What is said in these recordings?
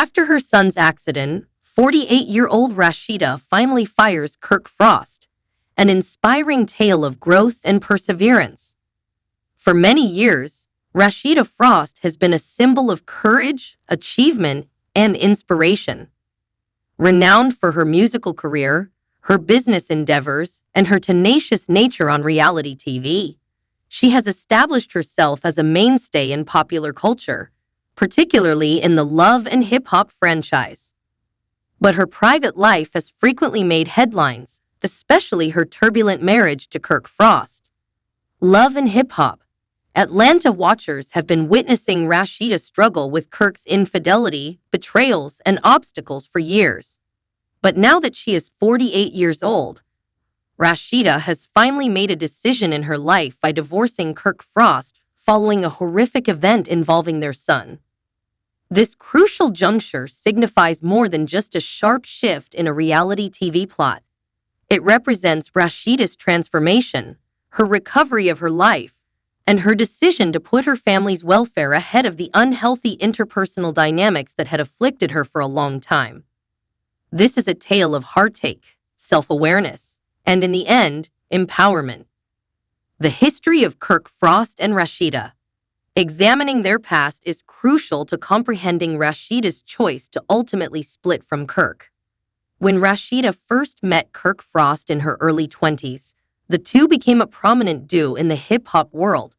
After her son's accident, 48-year-old Rashida finally fires Kirk Frost, an inspiring tale of growth and perseverance. For many years, Rasheeda Frost has been a symbol of courage, achievement, and inspiration. Renowned for her musical career, her business endeavors, and her tenacious nature on reality TV, she has established herself as a mainstay in popular culture, particularly in the love and hip-hop franchise. But her private life has frequently made headlines, especially her turbulent marriage to Kirk Frost. Love and hip-hop. Atlanta watchers have been witnessing Rasheeda's struggle with Kirk's infidelity, betrayals, and obstacles for years. But now that she is 48 years old, Rasheeda has finally made a decision in her life by divorcing Kirk Frost following a horrific event involving their son. This crucial juncture signifies more than just a sharp shift in a reality TV plot. It represents Rasheeda's transformation, her recovery of her life, and her decision to put her family's welfare ahead of the unhealthy interpersonal dynamics that had afflicted her for a long time. This is a tale of heartache, self-awareness, and in the end, empowerment. The history of Kirk Frost and Rasheeda. Examining their past is crucial to comprehending Rasheeda's choice to ultimately split from Kirk. When Rasheeda first met Kirk Frost in her early 20s, the two became a prominent duo in the hip-hop world.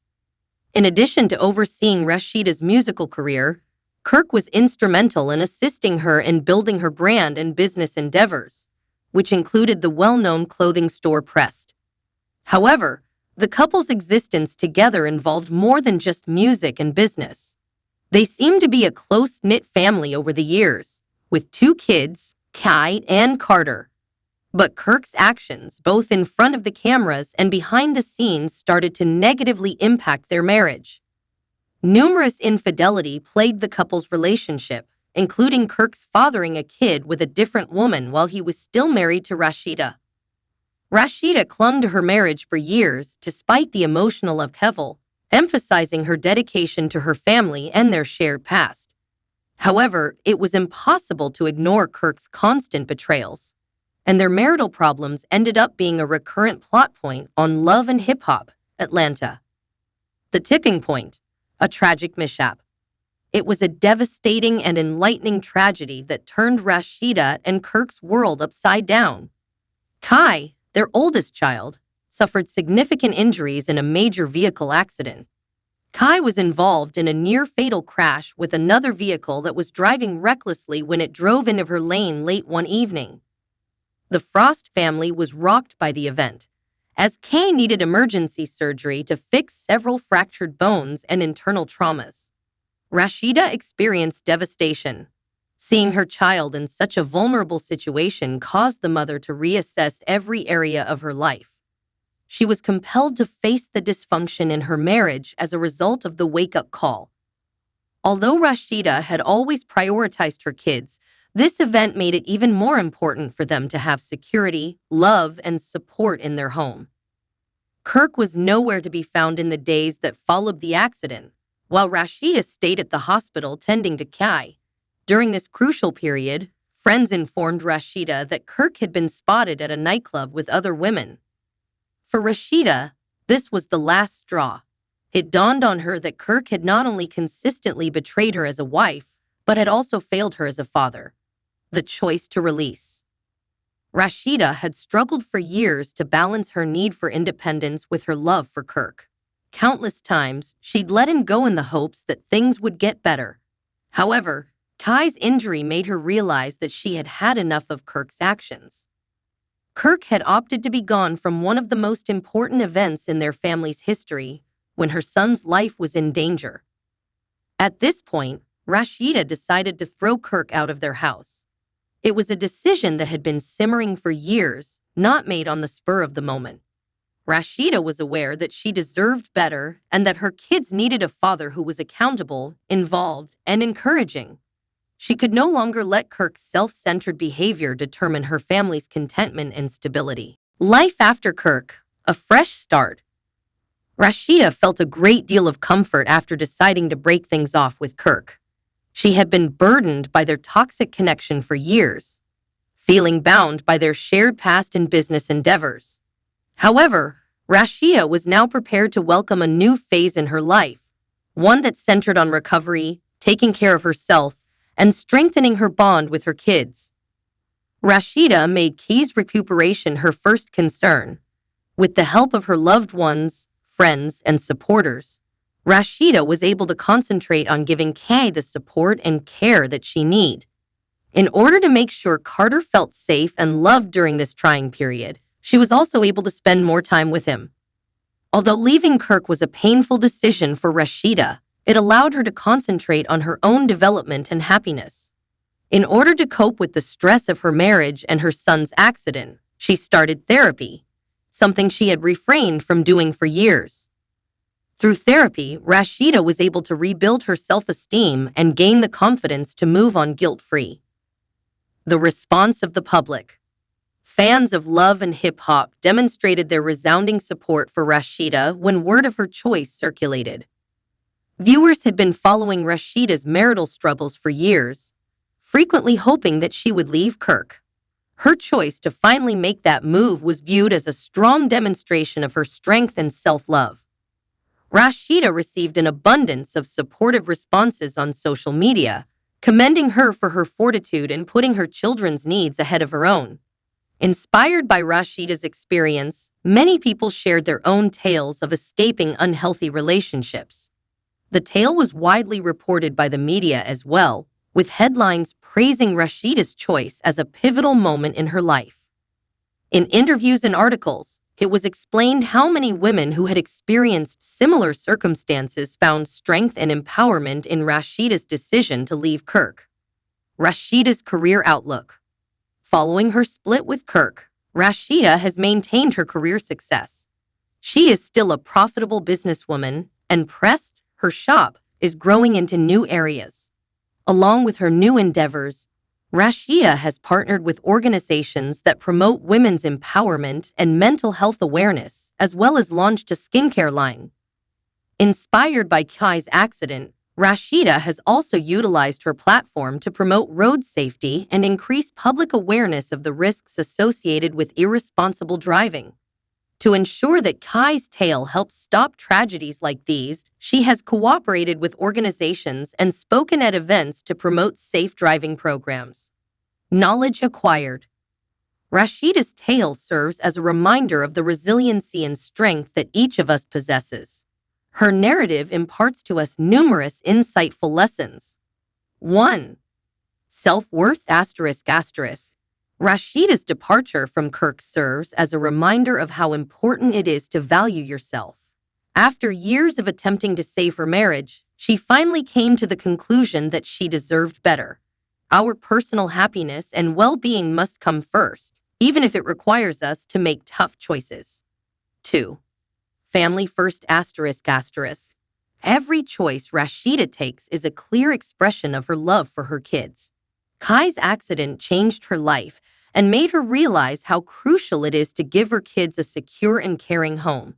In addition to overseeing Rasheeda's musical career, Kirk was instrumental in assisting her in building her brand and business endeavors, which included the well-known clothing store Pressed. However, the couple's existence together involved more than just music and business. They seemed to be a close-knit family over the years, with 2 kids, Kai and Carter. But Kirk's actions, both in front of the cameras and behind the scenes, started to negatively impact their marriage. Numerous infidelity plagued the couple's relationship, including Kirk's fathering a kid with a different woman while he was still married to Rasheeda. Rasheeda clung to her marriage for years despite the emotional upheaval, emphasizing her dedication to her family and their shared past. However, it was impossible to ignore Kirk's constant betrayals, and their marital problems ended up being a recurrent plot point on Love and Hip Hop, Atlanta. The tipping point, a tragic mishap. It was a devastating and enlightening tragedy that turned Rasheeda and Kirk's world upside down. Kai, their oldest child, suffered significant injuries in a major vehicle accident. Kai was involved in a near-fatal crash with another vehicle that was driving recklessly when it drove into her lane late one evening. The Frost family was rocked by the event, as Kay needed emergency surgery to fix several fractured bones and internal traumas. Rasheeda experienced devastation. Seeing her child in such a vulnerable situation caused the mother to reassess every area of her life. She was compelled to face the dysfunction in her marriage as a result of the wake-up call. Although Rasheeda had always prioritized her kids, this event made it even more important for them to have security, love, and support in their home. Kirk was nowhere to be found in the days that followed the accident, while Rasheeda stayed at the hospital tending to Kai. During this crucial period, friends informed Rasheeda that Kirk had been spotted at a nightclub with other women. For Rasheeda, this was the last straw. It dawned on her that Kirk had not only consistently betrayed her as a wife, but had also failed her as a father. The choice to release. Rasheeda had struggled for years to balance her need for independence with her love for Kirk. Countless times, she'd let him go in the hopes that things would get better. However, Kai's injury made her realize that she had had enough of Kirk's actions. Kirk had opted to be gone from one of the most important events in their family's history, when her son's life was in danger. At this point, Rasheeda decided to throw Kirk out of their house. It was a decision that had been simmering for years, not made on the spur of the moment. Rasheeda was aware that she deserved better and that her kids needed a father who was accountable, involved, and encouraging. She could no longer let Kirk's self-centered behavior determine her family's contentment and stability. Life after Kirk, a fresh start. Rasheeda felt a great deal of comfort after deciding to break things off with Kirk. She had been burdened by their toxic connection for years, feeling bound by their shared past and business endeavors. However, Rashida was now prepared to welcome a new phase in her life, one that centered on recovery, taking care of herself, and strengthening her bond with her kids. Rashida made Key's recuperation her first concern. With the help of her loved ones, friends, and supporters, Rashida was able to concentrate on giving Kay the support and care that she needed. In order to make sure Carter felt safe and loved during this trying period, she was also able to spend more time with him. Although leaving Kirk was a painful decision for Rashida, it allowed her to concentrate on her own development and happiness. In order to cope with the stress of her marriage and her son's accident, she started therapy, something she had refrained from doing for years. Through therapy, Rashida was able to rebuild her self-esteem and gain the confidence to move on guilt-free. The response of the public. Fans of love and hip-hop demonstrated their resounding support for Rashida when word of her choice circulated. Viewers had been following Rashida's marital struggles for years, frequently hoping that she would leave Kirk. Her choice to finally make that move was viewed as a strong demonstration of her strength and self-love. Rashida received an abundance of supportive responses on social media, commending her for her fortitude and putting her children's needs ahead of her own. Inspired by Rashida's experience, many people shared their own tales of escaping unhealthy relationships. The tale was widely reported by the media as well, with headlines praising Rashida's choice as a pivotal moment in her life. In interviews and articles, it was explained how many women who had experienced similar circumstances found strength and empowerment in Rashida's decision to leave Kirk. Rashida's career outlook. Following her split with Kirk, Rashida has maintained her career success. She is still a profitable businesswoman, and Pressed, her shop, is growing into new areas. Along with her new endeavors, Rashida has partnered with organizations that promote women's empowerment and mental health awareness, as well as launched a skincare line. Inspired by Kai's accident, Rashida has also utilized her platform to promote road safety and increase public awareness of the risks associated with irresponsible driving. To ensure that Kai's tale helps stop tragedies like these, she has cooperated with organizations and spoken at events to promote safe driving programs. Knowledge acquired. Rashida's tale serves as a reminder of the resiliency and strength that each of us possesses. Her narrative imparts to us numerous insightful lessons. 1. Self-worth ***. Rashida's departure from Kirk serves as a reminder of how important it is to value yourself. After years of attempting to save her marriage, she finally came to the conclusion that she deserved better. Our personal happiness and well-being must come first, even if it requires us to make tough choices. 2. Family first ***. Every choice Rashida takes is a clear expression of her love for her kids. Kai's accident changed her life and made her realize how crucial it is to give her kids a secure and caring home.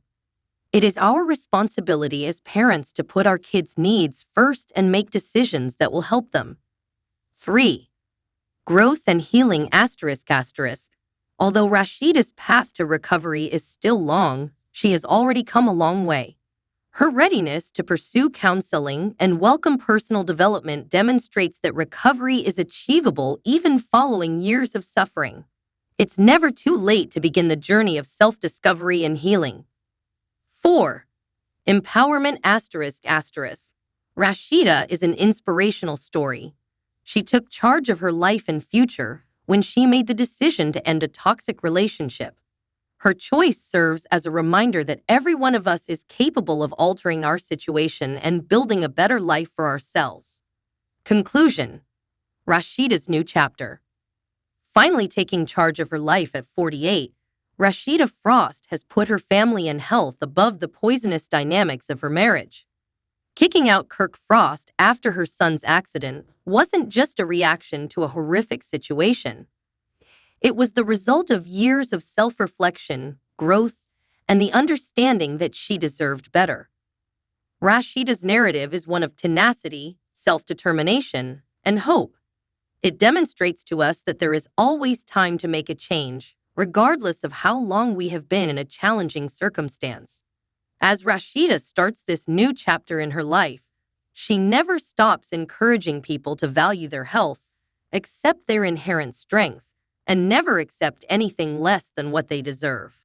It is our responsibility as parents to put our kids' needs first and make decisions that will help them. 3. Growth and healing ***. Although Rashida's path to recovery is still long, she has already come a long way. Her readiness to pursue counseling and welcome personal development demonstrates that recovery is achievable even following years of suffering. It's never too late to begin the journey of self-discovery and healing. 4. Empowerment ***. Rashida is an inspirational story. She took charge of her life and future when she made the decision to end a toxic relationship. Her choice serves as a reminder that every one of us is capable of altering our situation and building a better life for ourselves. Conclusion. Rashida's new chapter. Finally taking charge of her life at 48, Rasheeda Frost has put her family and health above the poisonous dynamics of her marriage. Kicking out Kirk Frost after her son's accident wasn't just a reaction to a horrific situation. It was the result of years of self-reflection, growth, and the understanding that she deserved better. Rashida's narrative is one of tenacity, self-determination, and hope. It demonstrates to us that there is always time to make a change, regardless of how long we have been in a challenging circumstance. As Rashida starts this new chapter in her life, she never stops encouraging people to value their health, accept their inherent strength, and never accept anything less than what they deserve.